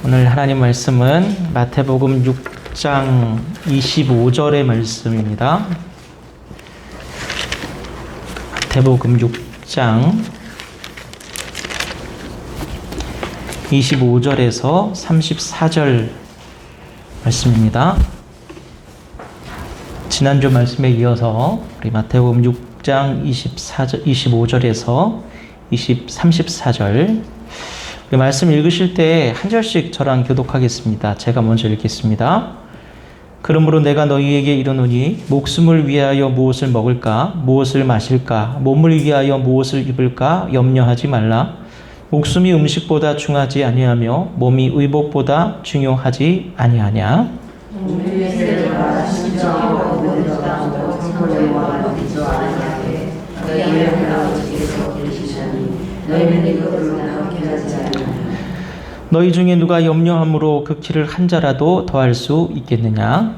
오늘 하나님 말씀은 마태복음 6장 25절의 말씀입니다. 마태복음 6장 25절에서 34절 말씀입니다. 지난주 말씀에 이어서 우리 마태복음 6장 25절에서 34절 말씀 읽으실 때 한 절씩 저랑 교독하겠습니다. 제가 먼저 읽겠습니다. 그러므로 내가 너희에게 이르노니 목숨을 위하여 무엇을 먹을까 무엇을 마실까 몸을 위하여 무엇을 입을까 염려하지 말라. 목숨이 음식보다 중하지 아니하며 몸이 의복보다 중요하지 아니하냐. 너희 중에 누가 염려함으로 그 키를 한 자라도 더할 수 있겠느냐?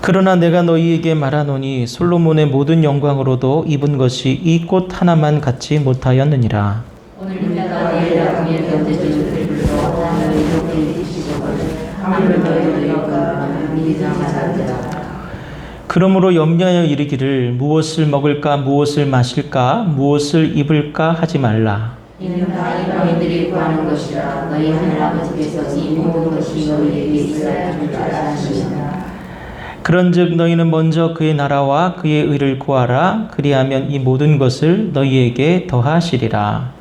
그러나 내가 너희에게 말하노니 솔로몬의 모든 영광으로도 입은 것이 이 꽃 하나만 갖지 못하였느니라. 그러므로 염려하여 이르기를 무엇을 먹을까 무엇을 마실까 무엇을 입을까 하지 말라. 이는 다 이방인들이 구하는 것이라. 너희 하늘 아버지께서 이 모든 것이 너희에게 있어야 줄 아시니라. 그런즉 너희는 먼저 그의 나라와 그의 의를 구하라. 그리하면 이 모든 것을 너희에게 더하시리라.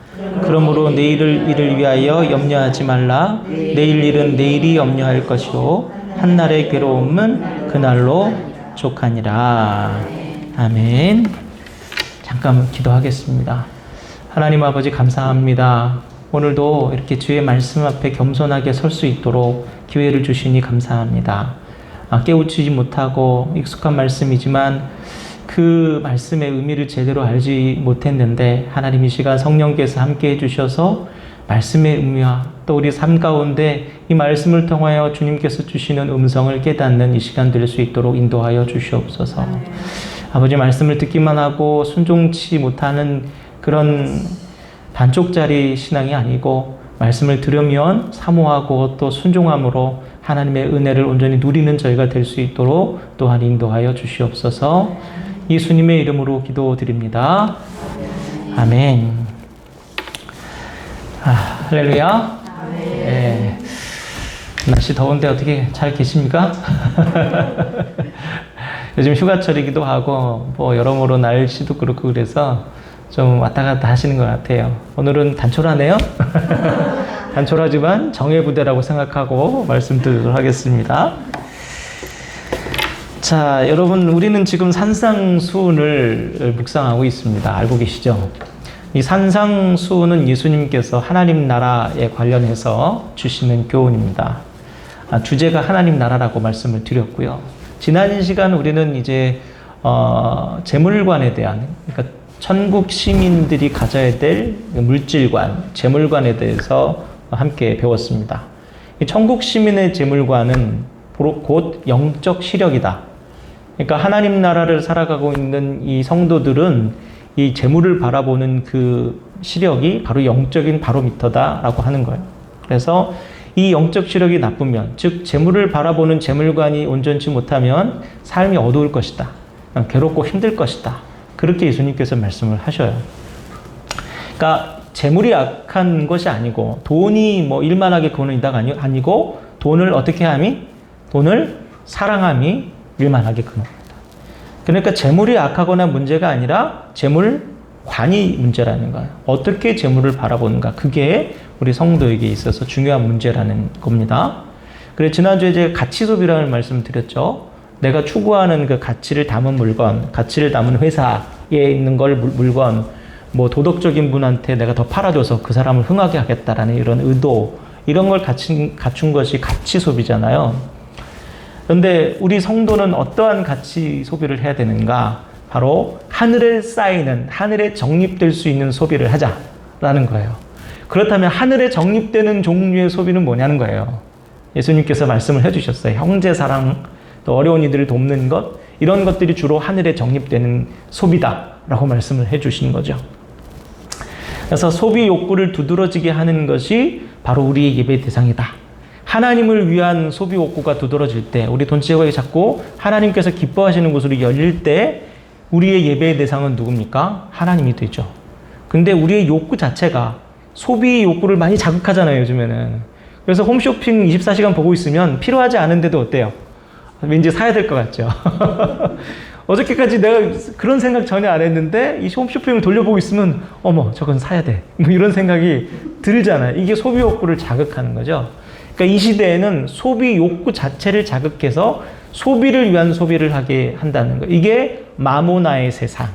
그러므로 내일을 일을 위하여 염려하지 말라. 내일 일은 내일이 염려할 것이요 한날의 괴로움은 그날로 족하니라. 아멘. 잠깐 기도하겠습니다. 하나님 아버지 감사합니다. 오늘도 이렇게 주의 말씀 앞에 겸손하게 설 수 있도록 기회를 주시니 감사합니다. 깨우치지 못하고 익숙한 말씀이지만 그 말씀의 의미를 제대로 알지 못했는데 하나님 이 시간 성령께서 함께 해주셔서 말씀의 의미와 또 우리 삶 가운데 이 말씀을 통하여 주님께서 주시는 음성을 깨닫는 이 시간 될 수 있도록 인도하여 주시옵소서. 아버지 말씀을 듣기만 하고 순종치 못하는 그런 반쪽짜리 신앙이 아니고 말씀을 들으면 사모하고 또 순종함으로 하나님의 은혜를 온전히 누리는 저희가 될 수 있도록 또한 인도하여 주시옵소서. 예수님의 이름으로 기도드립니다. 아멘. 할렐루야. 네. 날씨 더운데 어떻게 잘 계십니까? 요즘 휴가철이기도 하고 뭐 여러모로 날씨도 그렇고 그래서 좀 왔다 갔다 하시는 것 같아요. 오늘은 단촐하네요. 단촐하지만 정예부대라고 생각하고 말씀드리도록 하겠습니다. 자, 여러분 우리는 지금 산상수훈을 묵상하고 있습니다. 알고 계시죠? 이 산상수훈은 예수님께서 하나님 나라에 관련해서 주시는 교훈입니다. 주제가 하나님 나라라고 말씀을 드렸고요. 지난 시간 우리는 이제 재물관에 대한, 그러니까 천국 시민들이 가져야 될 물질관, 재물관에 대해서 함께 배웠습니다. 이 천국 시민의 재물관은 곧 영적 시력이다. 그러니까 하나님 나라를 살아가고 있는 이 성도들은 이 재물을 바라보는 그 시력이 바로 영적인 바로미터다라고 하는 거예요. 그래서 이 영적 시력이 나쁘면, 즉 재물을 바라보는 재물관이 온전치 못하면 삶이 어두울 것이다. 괴롭고 힘들 것이다. 그렇게 예수님께서 말씀을 하셔요. 그러니까 재물이 악한 것이 아니고 돈이 뭐 일만하게 그거는 이다가 아니고 돈을 어떻게 함이? 돈을 사랑함이 일만하게 그겁니다. 그러니까 재물이 악하거나 문제가 아니라 재물관이 문제라는 거예요. 어떻게 재물을 바라보는가. 그게 우리 성도에게 있어서 중요한 문제라는 겁니다. 그래서 지난주에 제가 가치 소비라는 말씀을 드렸죠. 내가 추구하는 그 가치를 담은 물건, 가치를 담은 회사에 있는 걸 물건, 뭐 도덕적인 분한테 내가 더 팔아줘서 그 사람을 흥하게 하겠다라는 이런 의도, 이런 걸 갖춘 것이 가치 소비잖아요. 그런데 우리 성도는 어떠한 가치 소비를 해야 되는가? 바로 하늘에 쌓이는, 하늘에 적립될 수 있는 소비를 하자라는 거예요. 그렇다면 하늘에 적립되는 종류의 소비는 뭐냐는 거예요. 예수님께서 말씀을 해주셨어요. 형제 사랑, 또 어려운 이들을 돕는 것, 이런 것들이 주로 하늘에 적립되는 소비다라고 말씀을 해주시는 거죠. 그래서 소비 욕구를 두드러지게 하는 것이 바로 우리의 예배 대상이다. 하나님을 위한 소비 욕구가 두드러질 때, 우리 돈지역이 자꾸 하나님께서 기뻐하시는 곳으로 열릴 때 우리의 예배의 대상은 누굽니까? 하나님이 되죠. 근데 우리의 욕구 자체가 소비 욕구를 많이 자극하잖아요, 요즘에는. 그래서 홈쇼핑 24시간 보고 있으면 필요하지 않은데도 어때요? 왠지 사야 될 것 같죠. 어저께까지 내가 그런 생각 전혀 안 했는데 이 홈쇼핑을 돌려보고 있으면 어머, 저건 사야 돼. 뭐 이런 생각이 들잖아요. 이게 소비 욕구를 자극하는 거죠. 그러니까 이 시대에는 소비 욕구 자체를 자극해서 소비를 위한 소비를 하게 한다는 거. 이게 마모나의 세상.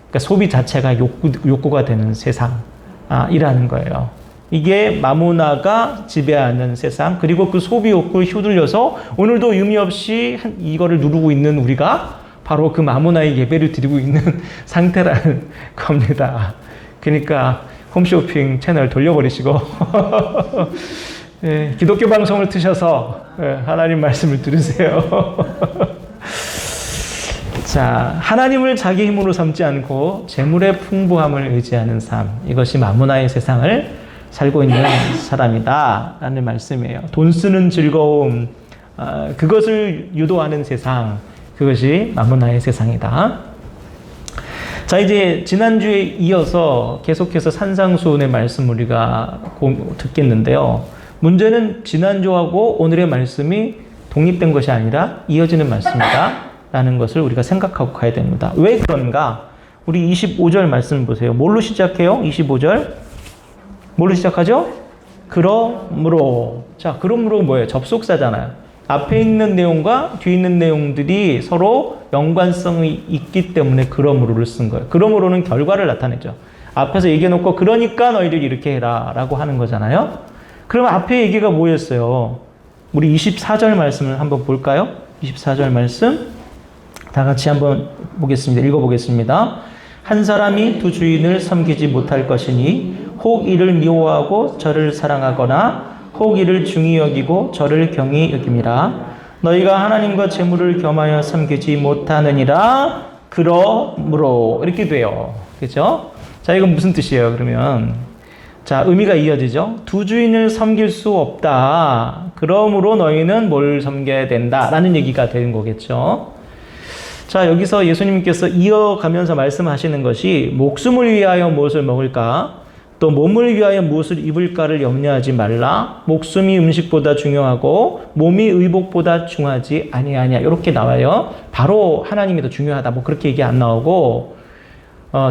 그러니까 소비 자체가 욕구가 되는 세상이라는 거예요. 이게 마모나가 지배하는 세상, 그리고 그 소비 욕구를 휘둘려서 오늘도 의미 없이 이거를 누르고 있는 우리가 바로 그 마모나의 예배를 드리고 있는 상태라는 겁니다. 그러니까 홈쇼핑 채널 돌려버리시고 예, 기독교 방송을 트셔서 하나님 말씀을 들으세요. 자, 하나님을 자기 힘으로 삼지 않고 재물의 풍부함을 의지하는 삶, 이것이 마모나의 세상을 살고 있는 사람이다 라는 말씀이에요. 돈 쓰는 즐거움, 그것을 유도하는 세상, 그것이 마모나의 세상이다. 자, 이제 지난주에 이어서 계속해서 산상수훈의 말씀 우리가 듣겠는데요. 문제는 지난주하고 오늘의 말씀이 독립된 것이 아니라 이어지는 말씀이다 라는 것을 우리가 생각하고 가야 됩니다. 왜 그런가? 우리 25절 말씀 보세요. 뭘로 시작해요? 25절. 뭘로 시작하죠? 그러므로. 자, 그러므로 뭐예요? 접속사잖아요. 앞에 있는 내용과 뒤에 있는 내용들이 서로 연관성이 있기 때문에 그러므로를 쓴 거예요. 그러므로는 결과를 나타내죠. 앞에서 얘기해놓고 그러니까 너희들 이렇게 해라 라고 하는 거잖아요. 그럼 앞에 얘기가 뭐였어요? 우리 24절 말씀을 한번 볼까요? 24절 말씀 다 같이 한번 보겠습니다. 읽어보겠습니다. 한 사람이 두 주인을 섬기지 못할 것이니 혹 이를 미워하고 저를 사랑하거나 혹 이를 중히 여기고 저를 경히 여김이라. 너희가 하나님과 재물을 겸하여 섬기지 못하느니라. 그러므로 이렇게 돼요. 그렇죠? 자, 이건 무슨 뜻이에요? 그러면 자, 의미가 이어지죠. 두 주인을 섬길 수 없다. 그러므로 너희는 뭘 섬겨야 된다 라는 얘기가 되는 거겠죠. 자, 여기서 예수님께서 이어가면서 말씀하시는 것이 목숨을 위하여 무엇을 먹을까? 또 몸을 위하여 무엇을 입을까를 염려하지 말라. 목숨이 음식보다 중요하고 몸이 의복보다 중하지 아니하냐. 이렇게 나와요. 바로 하나님이 더 중요하다. 뭐 그렇게 얘기 안 나오고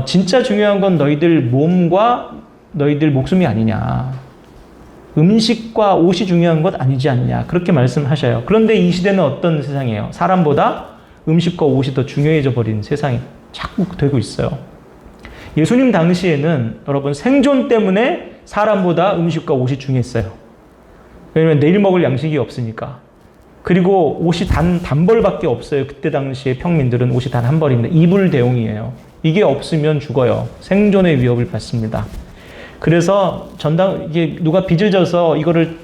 진짜 중요한 건 너희들 몸과 너희들 목숨이 아니냐. 음식과 옷이 중요한 것 아니지 않냐. 그렇게 말씀하셔요. 그런데 이 시대는 어떤 세상이에요? 사람보다 음식과 옷이 더 중요해져 버린 세상이 자꾸 되고 있어요. 예수님 당시에는 여러분 생존 때문에 사람보다 음식과 옷이 중요했어요. 왜냐면 내일 먹을 양식이 없으니까. 그리고 옷이 단벌밖에 없어요. 그때 당시에 평민들은 옷이 단 한 벌입니다. 이불 대용이에요. 이게 없으면 죽어요. 생존의 위협을 받습니다. 그래서 이게 누가 빚을 져서 이거를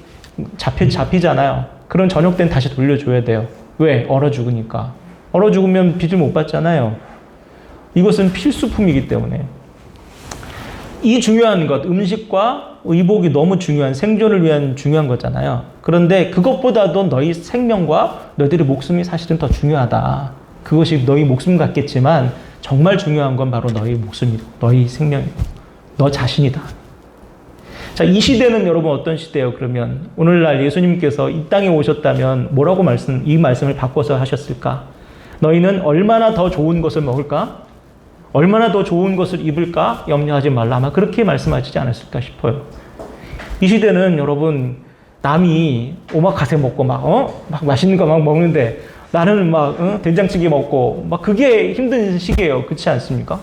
잡히잖아요. 그런 저녁 때는 다시 돌려줘야 돼요. 왜? 얼어 죽으니까. 얼어 죽으면 빚을 못 받잖아요. 이것은 필수품이기 때문에. 이 중요한 것, 음식과 의복이 너무 중요한, 생존을 위한 중요한 거잖아요. 그런데 그것보다도 너희 생명과 너희들의 목숨이 사실은 더 중요하다. 그것이 너희 목숨 같겠지만 정말 중요한 건 바로 너희 목숨이고 너희 생명이고 너 자신이다. 자, 이 시대는 여러분 어떤 시대예요? 그러면 오늘날 예수님께서 이 땅에 오셨다면 뭐라고 이 말씀을 바꿔서 하셨을까? 너희는 얼마나 더 좋은 것을 먹을까? 얼마나 더 좋은 것을 입을까? 염려하지 말라. 아마 그렇게 말씀하시지 않았을까 싶어요. 이 시대는 여러분 남이 오마카세 먹고 막 맛있는 거 막 먹는데 나는 막 된장찌개 먹고 막 그게 힘든 시기예요. 그렇지 않습니까?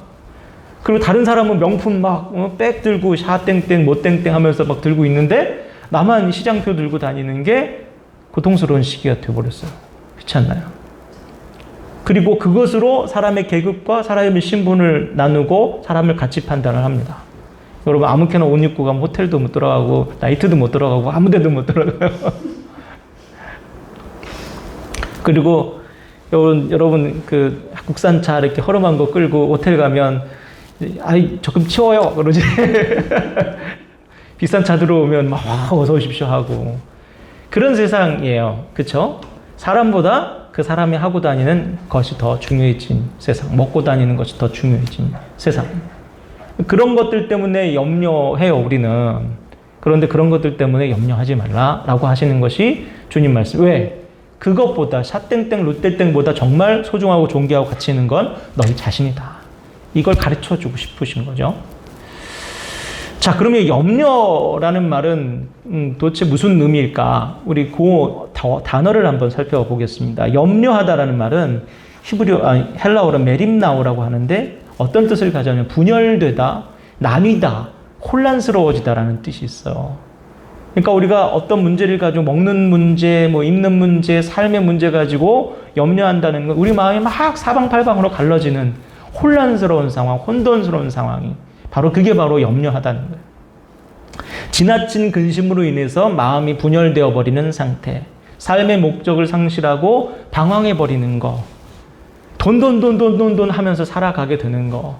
그리고 다른 사람은 명품 막 백 들고 샤땡땡 뭐 땡땡 하면서 막 들고 있는데 나만 시장표 들고 다니는 게 고통스러운 시기가 되어버렸어요. 그렇지 않나요? 그리고 그것으로 사람의 계급과 사람의 신분을 나누고 사람을 가치 판단을 합니다. 여러분 아무렇게나 옷 입고 가면 호텔도 못 들어가고 나이트도 못 들어가고 아무 데도 못 들어가요. 그리고 여러분 그 국산차 이렇게 허름한 거 끌고 호텔 가면 아이 조금 치워요 그러지. 비싼 차 들어오면 막 어서 오십시오 하고 그런 세상이에요. 그렇죠? 사람보다 그 사람이 하고 다니는 것이 더 중요해진 세상, 먹고 다니는 것이 더 중요해진 세상. 그런 것들 때문에 염려해요, 우리는. 그런데 그런 것들 때문에 염려하지 말라라고 하시는 것이 주님 말씀. 왜? 그것보다 샤땡땡 루떼땡보다 정말 소중하고 존귀하고 가치 있는 건 너희 자신이다. 이걸 가르쳐주고 싶으신 거죠. 자, 그러면 염려라는 말은 도대체 무슨 의미일까? 우리 그 단어를 한번 살펴보겠습니다. 염려하다라는 말은 헬라어로 메림나오라고 하는데 어떤 뜻을 가져냐면 분열되다, 나뉘다, 혼란스러워지다라는 뜻이 있어요. 그러니까 우리가 어떤 문제를 가지고 먹는 문제, 뭐 입는 문제, 삶의 문제 가지고 염려한다는 건 우리 마음이 막 사방팔방으로 갈라지는 혼란스러운 상황, 혼돈스러운 상황이 그게 바로 염려하다는 거예요. 지나친 근심으로 인해서 마음이 분열되어 버리는 상태, 삶의 목적을 상실하고 방황해 버리는 거, 돈 하면서 살아가게 되는 거,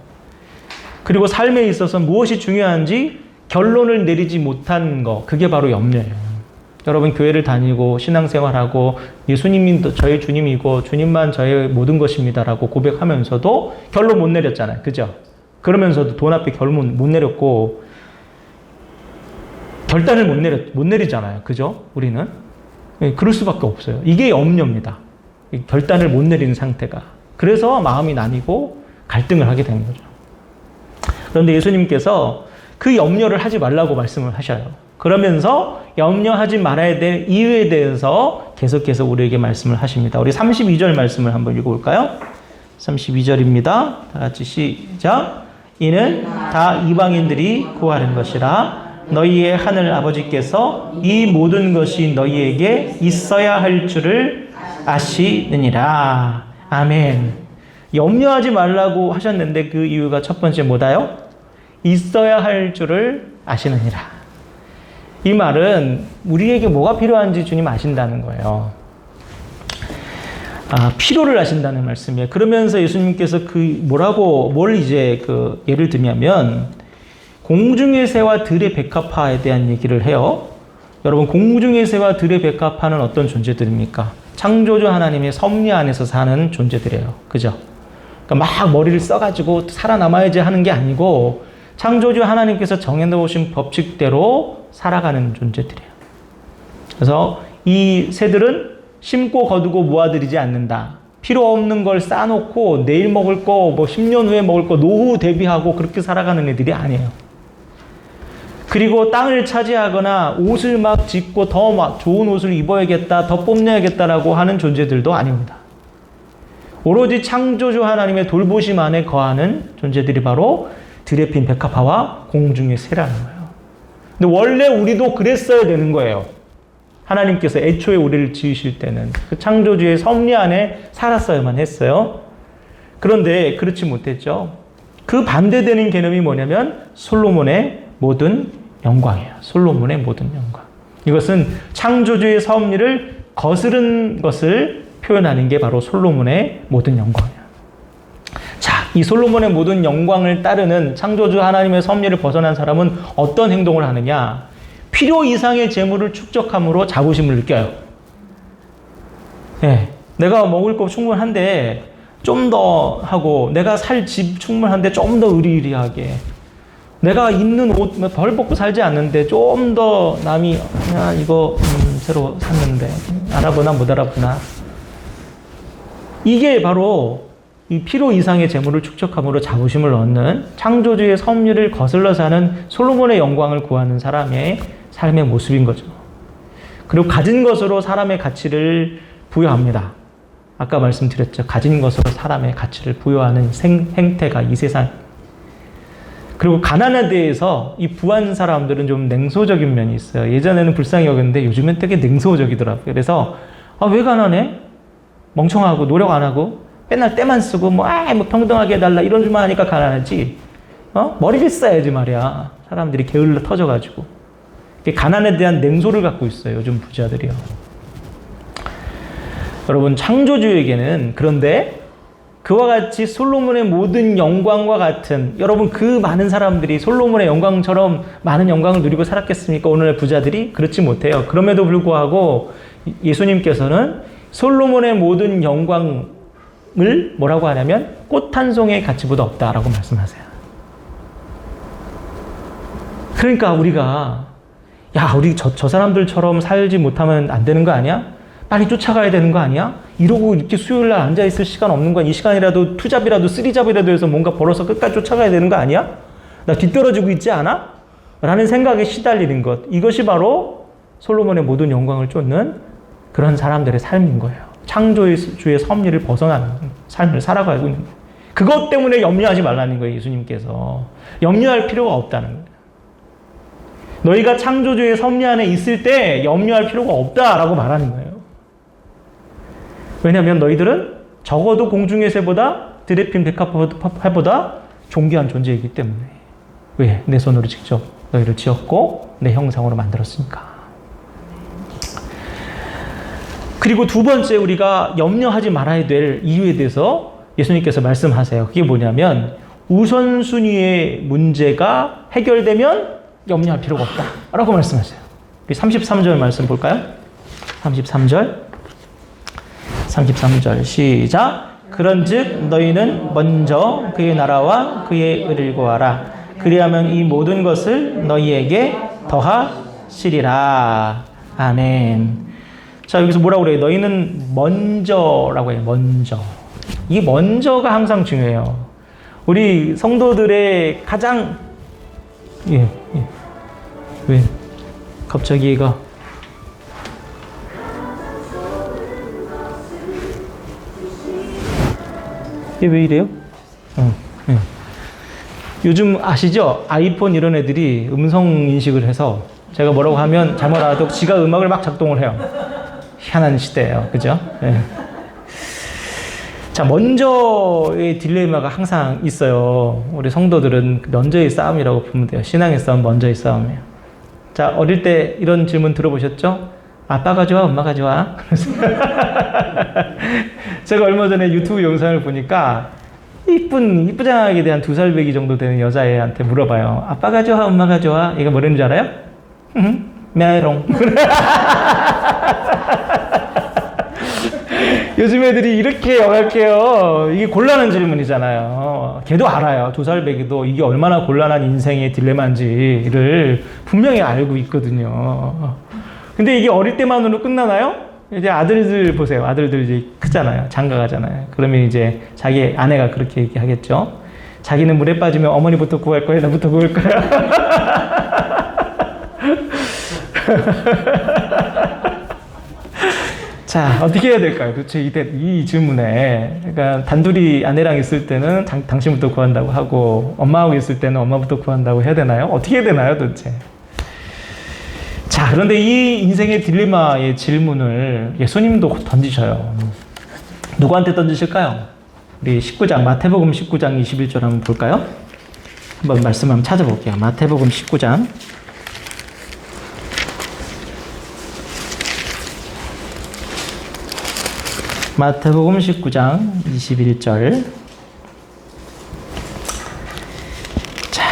그리고 삶에 있어서 무엇이 중요한지 결론을 내리지 못한 거, 그게 바로 염려예요. 여러분 교회를 다니고 신앙생활하고 예수님이 저의 주님이고 주님만 저의 모든 것입니다라고 고백하면서도 결론 못 내렸잖아요. 그죠? 그러면서도 돈 앞에 결론 못 내렸고 결단을 못 내리잖아요. 그죠? 우리는. 그럴 수밖에 없어요. 이게 염려입니다. 결단을 못 내리는 상태가. 그래서 마음이 나뉘고 갈등을 하게 되는 거죠. 그런데 예수님께서 그 염려를 하지 말라고 말씀을 하셔요. 그러면서 염려하지 말아야 될 이유에 대해서 계속해서 우리에게 말씀을 하십니다. 우리 32절 말씀을 한번 읽어볼까요? 32절입니다. 다 같이 시작. 이는 다 이방인들이 구하는 것이라 너희의 하늘 아버지께서 이 모든 것이 너희에게 있어야 할 줄을 아시느니라. 아멘. 염려하지 말라고 하셨는데 그 이유가 첫 번째 뭐다요? 있어야 할 줄을 아시느니라. 이 말은 우리에게 뭐가 필요한지 주님 아신다는 거예요. 필요를 아신다는 말씀이에요. 그러면서 예수님께서 뭘 이제 예를 들냐면 공중의 새와 들의 백합화에 대한 얘기를 해요. 여러분, 공중의 새와 들의 백합화는 어떤 존재들입니까? 창조주 하나님의 섭리 안에서 사는 존재들이에요. 그죠? 그러니까 막 머리를 써가지고 살아남아야지 하는 게 아니고 창조주 하나님께서 정해놓으신 법칙대로 살아가는 존재들이에요. 그래서 이 새들은 심고 거두고 모아들이지 않는다. 필요 없는 걸 쌓아놓고 내일 먹을 거, 10년 후에 먹을 거 노후 대비하고 그렇게 살아가는 애들이 아니에요. 그리고 땅을 차지하거나 옷을 막 짓고 더 막 좋은 옷을 입어야겠다, 더 뽐내야겠다라고 하는 존재들도 아닙니다. 오로지 창조주 하나님의 돌보심 안에 거하는 존재들이 바로 들에 핀 백합화와 공중의 새라는 거예요. 근데 원래 우리도 그랬어야 되는 거예요. 하나님께서 애초에 우리를 지으실 때는 그 창조주의 섭리 안에 살았어야만 했어요. 그런데 그렇지 못했죠. 그 반대되는 개념이 뭐냐면 솔로몬의 모든 영광이에요. 솔로몬의 모든 영광. 이것은 창조주의 섭리를 거스른 것을 표현하는 게 바로 솔로몬의 모든 영광이에요. 자, 이 솔로몬의 모든 영광을 따르는 창조주 하나님의 섭리를 벗어난 사람은 어떤 행동을 하느냐? 필요 이상의 재물을 축적함으로 자부심을 느껴요. 네, 내가 먹을 거 충분한데 좀 더 하고, 내가 살 집 충분한데 좀 더 의리의리하게, 내가 입는 옷 벌 벗고 살지 않는데 좀 더 남이 이거 새로 샀는데 알아보나 못 알아보나. 이게 바로 이 필요 이상의 재물을 축적함으로 자부심을 얻는 창조주의 섭리를 거슬러 사는 솔로몬의 영광을 구하는 사람의 삶의 모습인 거죠. 그리고 가진 것으로 사람의 가치를 부여합니다. 아까 말씀드렸죠. 가진 것으로 사람의 가치를 부여하는 행태가 이 세상. 그리고 가난에 대해서 이 부한 사람들은 좀 냉소적인 면이 있어요. 예전에는 불쌍히 여겼는데 요즘엔 되게 냉소적이더라고요. 그래서 왜 가난해? 멍청하고 노력 안 하고 맨날 때만 쓰고 뭐 평등하게 해달라 이런 줄만 하니까 가난하지. 머리를 써야지 말이야. 사람들이 게을러 터져가지고. 가난에 대한 냉소를 갖고 있어요. 요즘 부자들이요. 여러분, 창조주에게는 그런데 그와 같이 솔로몬의 모든 영광과 같은, 여러분 그 많은 사람들이 솔로몬의 영광처럼 많은 영광을 누리고 살았겠습니까? 오늘의 부자들이? 그렇지 못해요. 그럼에도 불구하고 예수님께서는 솔로몬의 모든 영광을 뭐라고 하냐면 꽃 한 송이의 가치보다 없다라고 말씀하세요. 그러니까 우리가 우리 저 사람들처럼 살지 못하면 안 되는 거 아니야? 빨리 쫓아가야 되는 거 아니야? 이러고 이렇게 수요일 날 앉아있을 시간 없는 거야? 이 시간이라도 투잡이라도 쓰리잡이라도 해서 뭔가 벌어서 끝까지 쫓아가야 되는 거 아니야? 나 뒤떨어지고 있지 않아? 라는 생각에 시달리는 것. 이것이 바로 솔로몬의 모든 영광을 쫓는 그런 사람들의 삶인 거예요. 창조주의 섭리를 벗어나는 삶을 살아가고 있는 거예요. 그것 때문에 염려하지 말라는 거예요. 예수님께서. 염려할 필요가 없다는 거예요. 너희가 창조주의 섭리 안에 있을 때 염려할 필요가 없다라고 말하는 거예요. 왜냐하면 너희들은 적어도 공중의 새보다 드레핀 백합화보다 존귀한 존재이기 때문에. 왜? 내 손으로 직접 너희를 지었고 내 형상으로 만들었으니까. 그리고 두 번째 우리가 염려하지 말아야 될 이유에 대해서 예수님께서 말씀하세요. 그게 뭐냐면 우선순위의 문제가 해결되면 염려할 필요가 없다 라고 말씀하세요. 33절 말씀 볼까요? 33절 시작. 그런즉 너희는 먼저 그의 나라와 그의 의를 구하라. 그리하면 이 모든 것을 너희에게 더하시리라. 아멘. 자, 여기서 뭐라고 그래요? 너희는 먼저라고 해요. 먼저. 이 먼저가 항상 중요해요. 우리 성도들의 가장 왜? 갑자기 얘가 얘 왜 이래요? 요즘 아시죠? 아이폰 이런 애들이 음성 인식을 해서 제가 뭐라고 하면 잘못 알아도 지가 음악을 막 작동을 해요. 희한한 시대예요. 그죠? 네. 자, 먼저의 딜레마가 항상 있어요. 우리 성도들은 먼저의 싸움이라고 보면 돼요. 신앙의 싸움, 먼저의 싸움이에요. 자, 어릴 때 이런 질문 들어보셨죠? 아빠가 좋아, 엄마가 좋아? 제가 얼마 전에 유튜브 영상을 보니까 이쁘장하게 대한 2살 배기 정도 되는 여자애한테 물어봐요. 아빠가 좋아, 엄마가 좋아? 얘가 뭐라는 줄 알아요? 메롱. 요즘 애들이 이렇게 영악해요. 이게 곤란한 질문이잖아요. 걔도 알아요. 2살 배기도 이게 얼마나 곤란한 인생의 딜레마인지를 분명히 알고 있거든요. 근데 이게 어릴 때만으로 끝나나요? 이제 아들들 보세요. 아들들 이제 크잖아요. 장가가잖아요. 그러면 이제 자기 아내가 그렇게 얘기하겠죠. 자기는 물에 빠지면 어머니부터 구할 거야? 나부터 구할 거야? 자, 어떻게 해야 될까요? 도대체 이 질문에. 그러니까 단둘이 아내랑 있을 때는 당신부터 구한다고 하고 엄마하고 있을 때는 엄마부터 구한다고 해야 되나요? 어떻게 해야 되나요, 도대체? 자, 그런데 이 인생의 딜레마의 질문을 예수님도 던지셔요. 누구한테 던지실까요? 우리 19장, 마태복음 19장 21절 한번 볼까요? 한번 말씀 한번 찾아볼게요. 마태복음 19장. 마태복음 19장 21절. 자,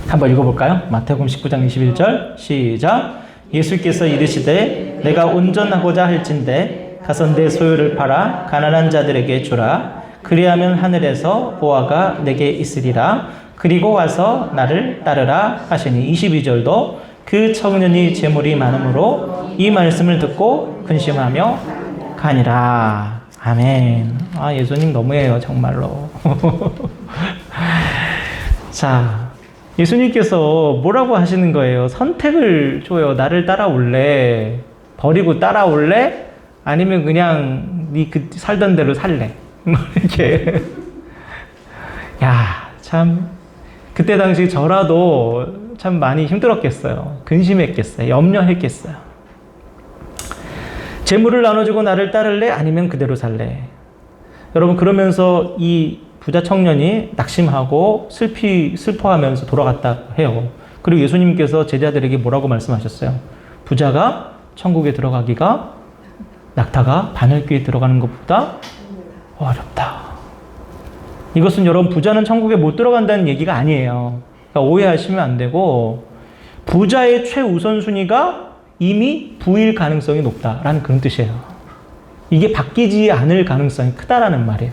한번 읽어볼까요? 마태복음 19장 21절 시작. 예수께서 이르시되 내가 온전하고자 할진대 가서 내 소유를 팔아 가난한 자들에게 주라. 그리하면 하늘에서 보화가 내게 있으리라. 그리고 와서 나를 따르라 하시니. 22절도 그 청년이 재물이 많으므로 이 말씀을 듣고 근심하며 가니라. 아멘. 아, 예수님 너무해요, 정말로. 자, 예수님께서 뭐라고 하시는 거예요? 선택을 줘요. 나를 따라올래? 버리고 따라올래? 아니면 그냥 네 그 살던 대로 살래? 이렇게. 야, 참 그때 당시 저라도 참 많이 힘들었겠어요. 근심했겠어요. 염려했겠어요. 재물을 나눠주고 나를 따를래? 아니면 그대로 살래? 여러분, 그러면서 이 부자 청년이 낙심하고 슬퍼하면서 돌아갔다 해요. 그리고 예수님께서 제자들에게 뭐라고 말씀하셨어요? 부자가 천국에 들어가기가 낙타가 바늘귀에 들어가는 것보다 어렵다. 이것은 여러분 부자는 천국에 못 들어간다는 얘기가 아니에요. 그러니까 오해하시면 안 되고 부자의 최우선순위가 이미 부일 가능성이 높다라는 그런 뜻이에요. 이게 바뀌지 않을 가능성이 크다라는 말이에요.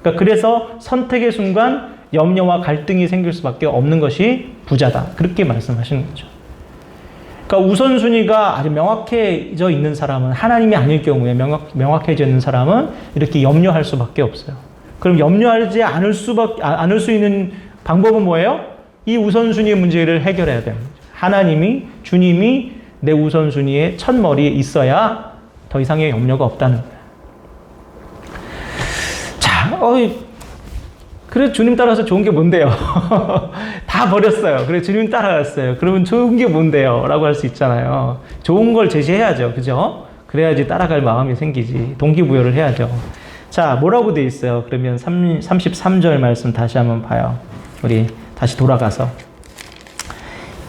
그러니까 그래서 선택의 순간 염려와 갈등이 생길 수밖에 없는 것이 부자다. 그렇게 말씀하시는 거죠. 그러니까 우선순위가 아주 명확해져 있는 사람은 하나님이 아닐 경우에 명확해져 있는 사람은 이렇게 염려할 수밖에 없어요. 그럼 염려하지 않을 수 있는 방법은 뭐예요? 이 우선순위의 문제를 해결해야 됩니다. 하나님이, 주님이 내 우선순위의 첫머리에 있어야 더 이상의 염려가 없다는 거예요. 자, 그래 주님 따라서 좋은 게 뭔데요? 다 버렸어요. 그래 주님 따라갔어요. 그러면 좋은 게 뭔데요? 라고 할 수 있잖아요. 좋은 걸 제시해야죠. 그죠? 그래야지 따라갈 마음이 생기지. 동기부여를 해야죠. 자, 뭐라고 돼 있어요? 그러면 33절 말씀 다시 한번 봐요. 우리 다시 돌아가서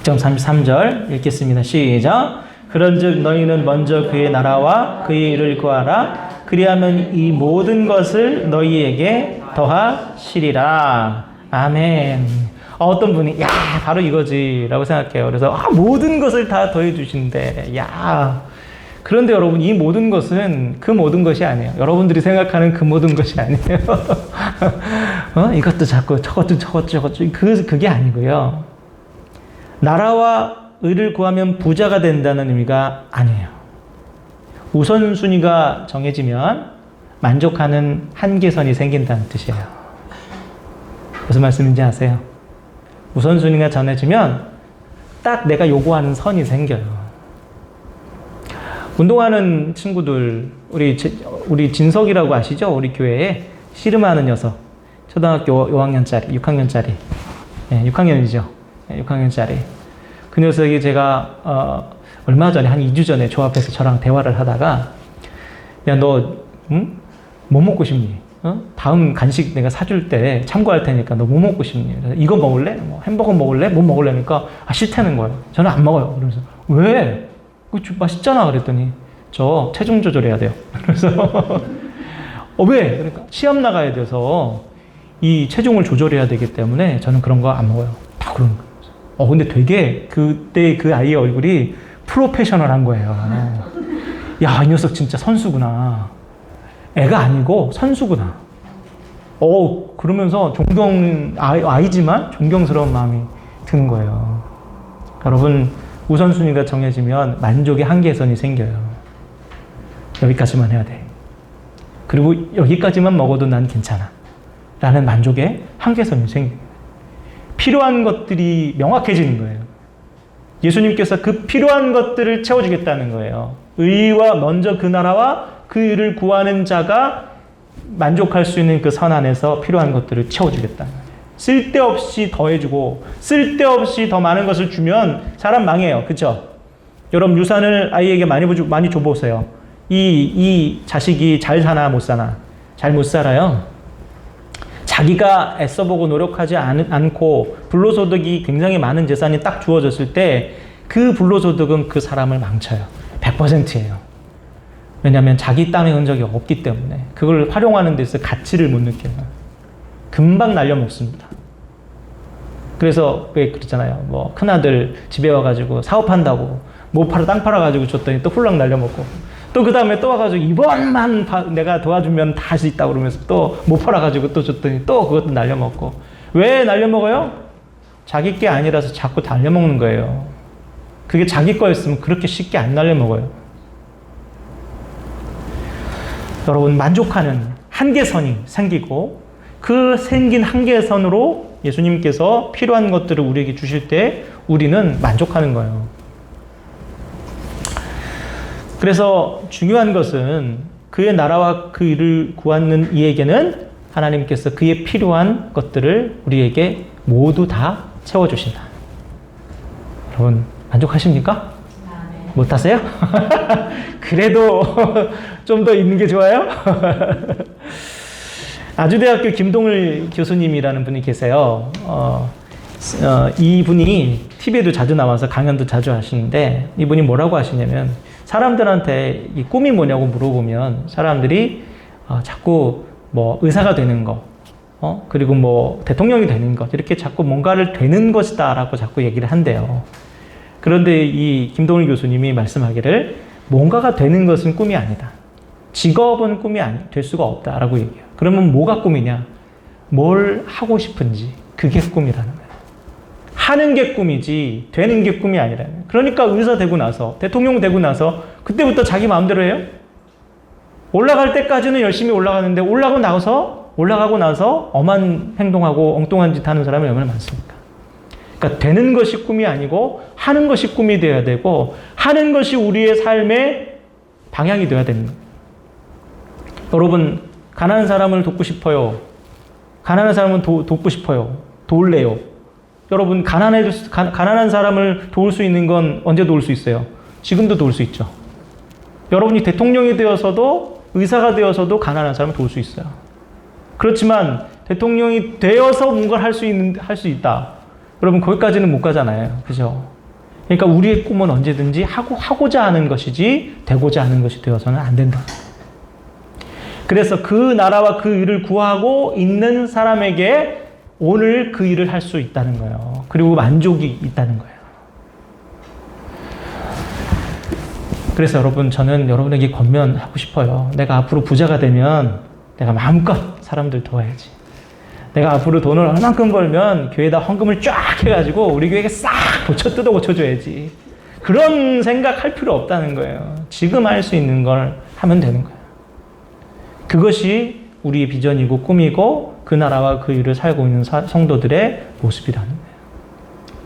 2.33절 읽겠습니다. 시작. 그런즉 너희는 먼저 그의 나라와 그의 일을 구하라. 그리하면 이 모든 것을 너희에게 더하시리라. 아멘. 어떤 분이 야 바로 이거지 라고 생각해요. 그래서 모든 것을 다 더해 주신대. 야. 그런데 여러분 이 모든 것은 그 모든 것이 아니에요. 여러분들이 생각하는 그 모든 것이 아니에요. 이것도 자꾸 저것도 그게 아니고요. 나라와 의를 구하면 부자가 된다는 의미가 아니에요. 우선순위가 정해지면 만족하는 한계선이 생긴다는 뜻이에요. 무슨 말씀인지 아세요? 우선순위가 정해지면 딱 내가 요구하는 선이 생겨요. 운동하는 친구들, 우리 진석이라고 아시죠? 우리 교회에 씨름하는 녀석. 초등학교 5학년짜리, 6학년짜리. 네, 6학년이죠. 네, 6학년짜리. 그 녀석이 제가, 얼마 전에, 한 2주 전에 저 앞에서 저랑 대화를 하다가, 야, 너, 뭐 먹고 싶니? 다음 간식 내가 사줄 때 참고할 테니까 너 뭐 먹고 싶니? 이거 먹을래? 뭐 햄버거 먹을래? 뭐 먹을래니까, 싫다는 거예요. 저는 안 먹어요. 그러면서, 왜? 그거 맛있잖아. 그랬더니, 저 체중 조절해야 돼요. 그래서, 왜? 그러니까 시험 나가야 돼서 이 체중을 조절해야 되기 때문에 저는 그런 거 안 먹어요. 다 그러는 거예요. 근데 되게 그때 그 아이의 얼굴이 프로페셔널한 거예요. 야, 이 녀석 진짜 선수구나. 애가 아니고 선수구나. 그러면서 아이지만 존경스러운 마음이 드는 거예요. 여러분, 우선순위가 정해지면 만족의 한계선이 생겨요. 여기까지만 해야 돼. 그리고 여기까지만 먹어도 난 괜찮아. 라는 만족의 한계선이 생겨요. 필요한 것들이 명확해지는 거예요. 예수님께서 그 필요한 것들을 채워주겠다는 거예요. 의와 먼저 그 나라와 그 일을 구하는 자가 만족할 수 있는 그 선 안에서 필요한 것들을 채워주겠다는 거예요. 쓸데없이 더해주고 쓸데없이 더 많은 것을 주면 사람 망해요. 그렇죠? 여러분 유산을 아이에게 많이 줘보세요. 이 자식이 잘 사나 못 사나? 잘 못 살아요. 자기가 애써보고 노력하지 않고 불로소득이 굉장히 많은 재산이 딱 주어졌을 때 그 불로소득은 그 사람을 망쳐요. 100%예요. 왜냐하면 자기 땀의 흔적이 없기 때문에 그걸 활용하는 데서 가치를 못 느껴요. 금방 날려먹습니다. 그래서 왜 그러잖아요. 뭐 큰아들 집에 와가지고 사업한다고 모파로 땅 팔아가지고 줬더니 또 훌렁 날려먹고 또 그 다음에 또 와가지고 이번만 내가 도와주면 다 할 수 있다고 그러면서 또 못 팔아가지고 또 줬더니 또 그것도 날려먹고. 왜 날려먹어요? 자기 게 아니라서 자꾸 날려먹는 거예요. 그게 자기 거였으면 그렇게 쉽게 안 날려먹어요. 여러분 만족하는 한계선이 생기고 그 생긴 한계선으로 예수님께서 필요한 것들을 우리에게 주실 때 우리는 만족하는 거예요. 그래서 중요한 것은 그의 나라와 그 일을 구하는 이에게는 하나님께서 그의 필요한 것들을 우리에게 모두 다 채워주신다. 여러분 만족하십니까? 네. 못하세요? 그래도 좀 더 있는 게 좋아요? 아주대학교 김동을 교수님이라는 분이 계세요. 이분이 TV에도 자주 나와서 강연도 자주 하시는데 이분이 뭐라고 하시냐면 사람들한테 이 꿈이 뭐냐고 물어보면 사람들이 자꾸 뭐 의사가 되는 거, 그리고 뭐 대통령이 되는 것, 이렇게 자꾸 뭔가를 되는 것이다라고 자꾸 얘기를 한대요. 그런데 이 김동일 교수님이 말씀하기를 뭔가가 되는 것은 꿈이 아니다. 직업은 꿈이 될 수가 없다라고 얘기해요. 그러면 뭐가 꿈이냐? 뭘 하고 싶은지, 그게 꿈이라는 거예요. 하는 게 꿈이지 되는 게 꿈이 아니라는 거예요. 그러니까 의사 되고 나서, 대통령 되고 나서 그때부터 자기 마음대로 해요? 올라갈 때까지는 열심히 올라가는데 올라가고 나서 엄한 행동하고 엉뚱한 짓 하는 사람이 얼마나 많습니까? 그러니까 되는 것이 꿈이 아니고 하는 것이 꿈이 되어야 되고, 하는 것이 우리의 삶의 방향이 되어야 되는 거예요. 여러분, 가난한 사람을 돕고 싶어요. 가난한 사람은 돕고 싶어요. 도울래요. 여러분, 가난한 사람을 도울 수 있는 건 언제 도울 수 있어요? 지금도 도울 수 있죠. 여러분이 대통령이 되어서도, 의사가 되어서도 가난한 사람을 도울 수 있어요. 그렇지만 대통령이 되어서 뭔가를 할 수 있다. 여러분, 거기까지는 못 가잖아요. 그죠? 그러니까 우리의 꿈은 언제든지 하고자 하는 것이지 되고자 하는 것이 되어서는 안 된다. 그래서 그 나라와 그 일을 구하고 있는 사람에게 오늘 그 일을 할 수 있다는 거예요. 그리고 만족이 있다는 거예요. 그래서 여러분, 저는 여러분에게 권면하고 싶어요. 내가 앞으로 부자가 되면 내가 마음껏 사람들 도와야지. 내가 앞으로 돈을 얼만큼 벌면 교회에다 헌금을 쫙 해가지고 우리 교회에 싹 뜯어 고쳐줘야지. 그런 생각할 필요 없다는 거예요. 지금 할 수 있는 걸 하면 되는 거예요. 그것이 우리의 비전이고 꿈이고 그 나라와 그 일을 살고 있는 성도들의 모습이라는 거예요.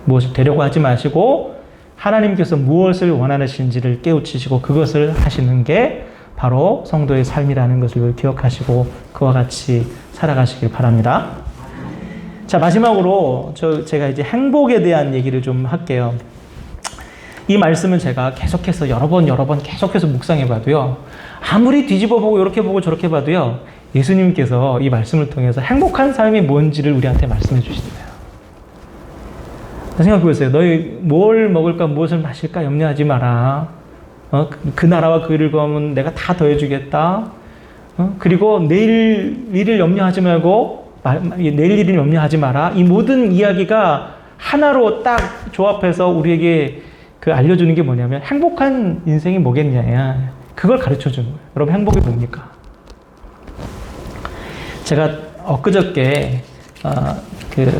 무엇을 되려고 하지 마시고 하나님께서 무엇을 원하시는지를 깨우치시고 그것을 하시는 게 바로 성도의 삶이라는 것을 기억하시고 그와 같이 살아가시길 바랍니다. 자, 마지막으로 제가 이제 행복에 대한 얘기를 좀 할게요. 이 말씀은 제가 계속해서 여러 번 계속해서 묵상해 봐도요, 아무리 뒤집어 보고 이렇게 보고 저렇게 봐도요, 예수님께서 이 말씀을 통해서 행복한 삶이 뭔지를 우리한테 말씀해 주시는 거예요. 생각해 보세요. 너희 뭘 먹을까 무엇을 마실까 염려하지 마라. 그 나라와 그 일을 구하면 내가 다 더해주겠다. 그리고 내일 일을 염려하지 말고 내일 일을 염려하지 마라. 이 모든 이야기가 하나로 딱 조합해서 우리에게 알려주는 게 뭐냐면 행복한 인생이 뭐겠냐. 그걸 가르쳐 주는 거예요. 여러분, 행복이 뭡니까? 제가 엊그저께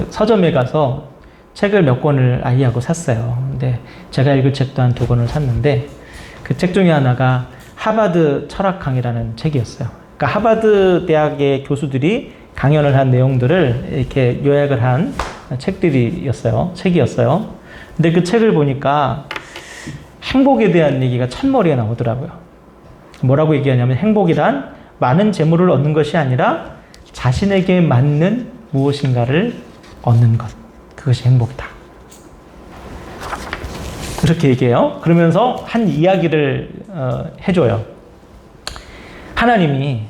서점에 가서 책을 몇 권을 아이하고 샀어요. 근데 제가 읽을 책도 한 2권을 샀는데 그 책 중에 하나가 하버드 철학 강의라는 책이었어요. 그러니까 하버드 대학의 교수들이 강연을 한 내용들을 이렇게 요약을 한 책이었어요. 근데 그 책을 보니까 행복에 대한 얘기가 첫머리에 나오더라고요. 뭐라고 얘기하냐면 행복이란 많은 재물을 얻는 것이 아니라 자신에게 맞는 무엇인가를 얻는 것. 그것이 행복이다. 그렇게 얘기해요. 그러면서 한 이야기를 해줘요. 하나님이,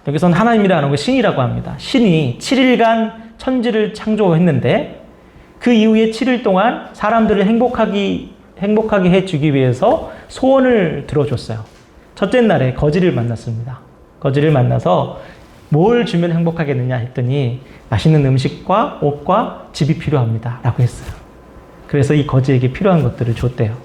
여기서는 하나님이라는 거 신이라고 합니다. 신이 7일간 천지를 창조했는데 그 이후에 7일 동안 사람들을 행복하게 해주기 위해서 소원을 들어줬어요. 첫째 날에 거지를 만났습니다. 거지를 만나서 뭘 주면 행복하겠느냐 했더니 맛있는 음식과 옷과 집이 필요합니다 라고 했어요. 그래서 이 거지에게 필요한 것들을 줬대요.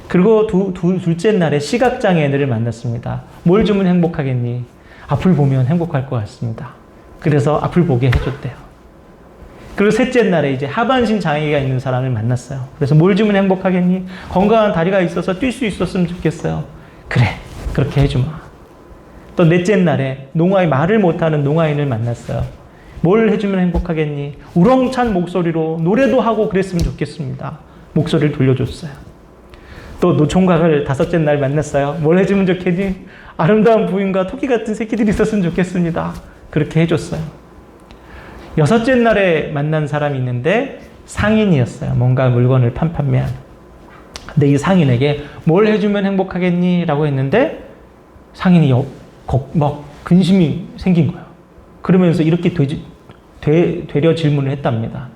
그리고 둘째 날에 시각장애인을 만났습니다. 뭘 주면 행복하겠니? 앞을 보면 행복할 것 같습니다. 그래서 앞을 보게 해줬대요. 그리고 셋째 날에 이제 하반신 장애가 있는 사람을 만났어요. 그래서 뭘 주면 행복하겠니? 건강한 다리가 있어서 뛸 수 있었으면 좋겠어요. 그래, 그렇게 해주마. 또 넷째 날에 말을 못하는 농아인을 만났어요. 뭘 해주면 행복하겠니? 우렁찬 목소리로 노래도 하고 그랬으면 좋겠습니다. 목소리를 돌려줬어요. 또 노총각을 5째 날 만났어요. 뭘 해주면 좋겠니? 아름다운 부인과 토끼 같은 새끼들이 있었으면 좋겠습니다. 그렇게 해줬어요. 6째 날에 만난 사람이 있는데 상인이었어요. 뭔가 물건을 판매한. 근데 이 상인에게 뭘 해주면 행복하겠니? 라고 했는데 상인이 막 근심이 생긴 거예요. 그러면서 이렇게 되려 질문을 했답니다.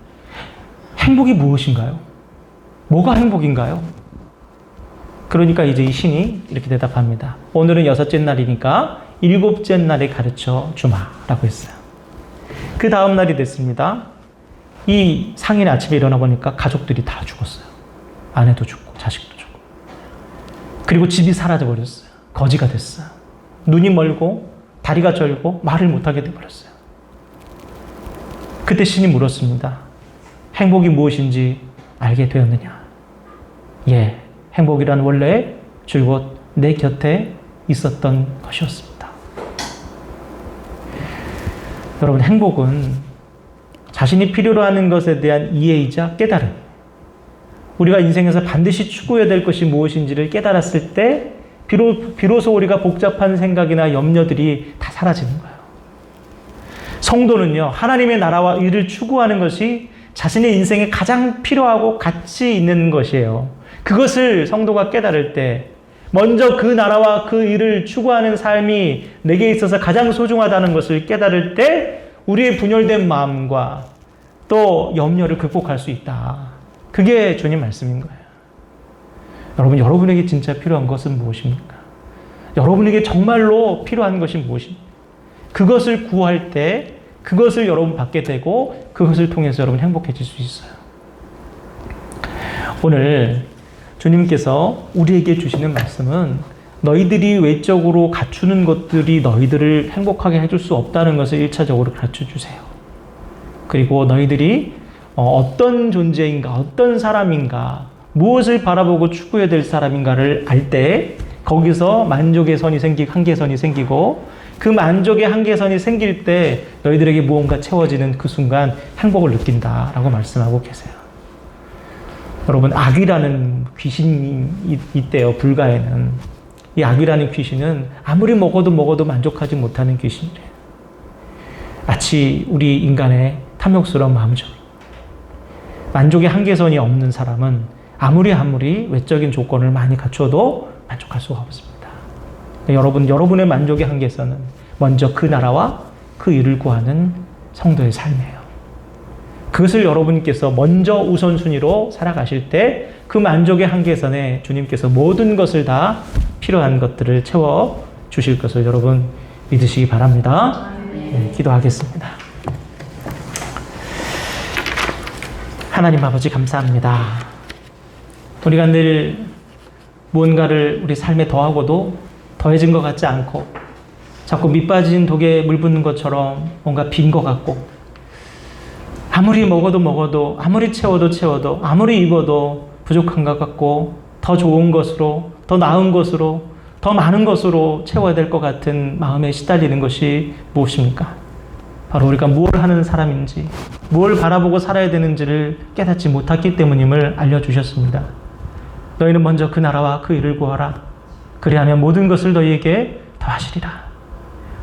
행복이 무엇인가요? 뭐가 행복인가요? 그러니까 이제 이 신이 이렇게 대답합니다. 오늘은 6째 날이니까 7째 날에 가르쳐 주마라고 했어요. 그 다음 날이 됐습니다. 이 상인이 아침에 일어나 보니까 가족들이 다 죽었어요. 아내도 죽고 자식도 죽고. 그리고 집이 사라져 버렸어요. 거지가 됐어요. 눈이 멀고 다리가 절고 말을 못하게 돼버렸어요. 그때 신이 물었습니다. 행복이 무엇인지 알게 되었느냐? 예, 행복이란 원래 줄곧 내 곁에 있었던 것이었습니다. 여러분, 행복은 자신이 필요로 하는 것에 대한 이해이자 깨달음. 우리가 인생에서 반드시 추구해야 될 것이 무엇인지를 깨달았을 때 비로소 우리가 복잡한 생각이나 염려들이 다 사라지는 거예요. 성도는요, 하나님의 나라와 의를 추구하는 것이 자신의 인생에 가장 필요하고 가치 있는 것이에요. 그것을 성도가 깨달을 때 먼저 그 나라와 그 일을 추구하는 삶이 내게 있어서 가장 소중하다는 것을 깨달을 때 우리의 분열된 마음과 또 염려를 극복할 수 있다. 그게 주님 말씀인 거예요. 여러분, 여러분에게 진짜 필요한 것은 무엇입니까? 여러분에게 정말로 필요한 것이 무엇입니까? 그것을 구할 때 그것을 여러분 받게 되고 그것을 통해서 여러분 행복해질 수 있어요. 오늘 주님께서 우리에게 주시는 말씀은 너희들이 외적으로 갖추는 것들이 너희들을 행복하게 해줄 수 없다는 것을 1차적으로 가르쳐 주세요. 그리고 너희들이 어떤 존재인가, 어떤 사람인가, 무엇을 바라보고 추구해야 될 사람인가를 알 때 거기서 만족의 선이 한계선이 생기고 그 만족의 한계선이 생길 때 너희들에게 무언가 채워지는 그 순간 행복을 느낀다라고 말씀하고 계세요. 여러분, 악이라는 귀신이 있대요. 불가에는. 이 악이라는 귀신은 아무리 먹어도 만족하지 못하는 귀신이래요. 마치 우리 인간의 탐욕스러운 마음처럼. 만족의 한계선이 없는 사람은 아무리 외적인 조건을 많이 갖춰도 만족할 수가 없습니다. 여러분의 만족의 한계선은 먼저 그 나라와 그 일을 구하는 성도의 삶이에요. 그것을 여러분께서 먼저 우선순위로 살아가실 때 그 만족의 한계선에 주님께서 모든 것을 다 필요한 것들을 채워 주실 것을 여러분 믿으시기 바랍니다. 네, 기도하겠습니다. 하나님 아버지, 감사합니다. 우리가 늘 무언가를 우리 삶에 더하고도 더해진 것 같지 않고 자꾸 밑빠진 독에 물 붓는 것처럼 뭔가 빈 것 같고 아무리 먹어도 아무리 채워도 아무리 입어도 부족한 것 같고 더 좋은 것으로, 더 나은 것으로, 더 많은 것으로 채워야 될 것 같은 마음에 시달리는 것이 무엇입니까? 바로 우리가 무엇을 하는 사람인지, 무엇을 바라보고 살아야 되는지를 깨닫지 못했기 때문임을 알려주셨습니다. 너희는 먼저 그 나라와 그 일을 구하라. 그리하면 모든 것을 너희에게 더하시리라.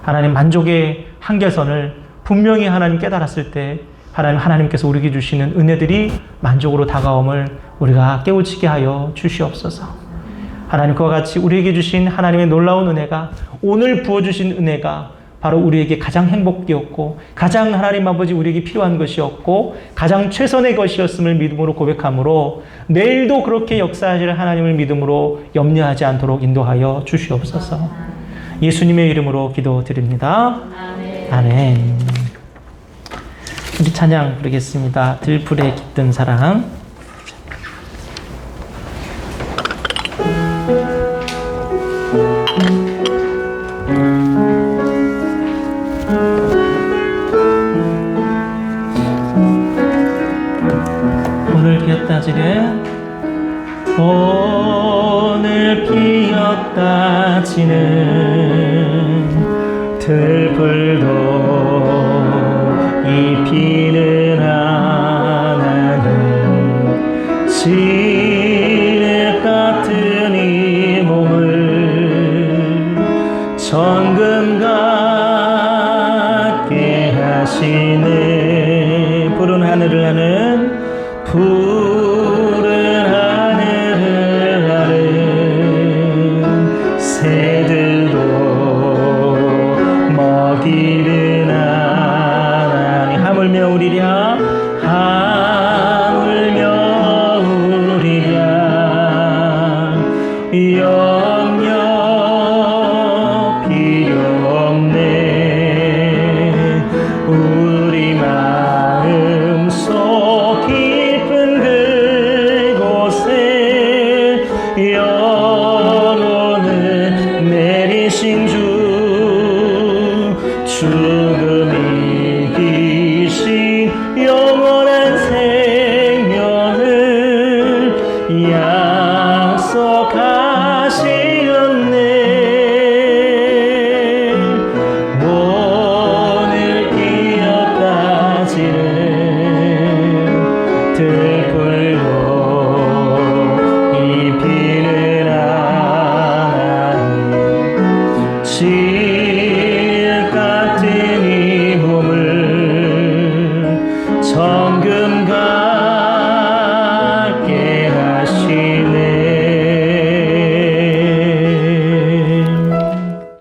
하나님, 만족의 한계선을 분명히 하나님 깨달았을 때 하나님께서 우리에게 주시는 은혜들이 만족으로 다가옴을 우리가 깨우치게 하여 주시옵소서. 하나님, 그와 같이 우리에게 주신 하나님의 놀라운 은혜가, 오늘 부어주신 은혜가 바로 우리에게 가장 행복이었고 가장 하나님 아버지 우리에게 필요한 것이었고 가장 최선의 것이었음을 믿음으로 고백하므로 내일도 그렇게 역사하실 하나님을 믿음으로 염려하지 않도록 인도하여 주시옵소서. 예수님의 이름으로 기도드립니다. 아멘. 우리 찬양 부르겠습니다. 들불에 깃든 사랑. 오늘 피었다 지는 오늘 피었다 지는 들불도 이 피는 하나는 진흙 같은 이 몸을 정금 같게 하시네. 푸른 하늘을 하는 푸른 하늘을 나는 새들도 먹이는 하나님. 하물며 우리랴 하물며 우리랴 주 주가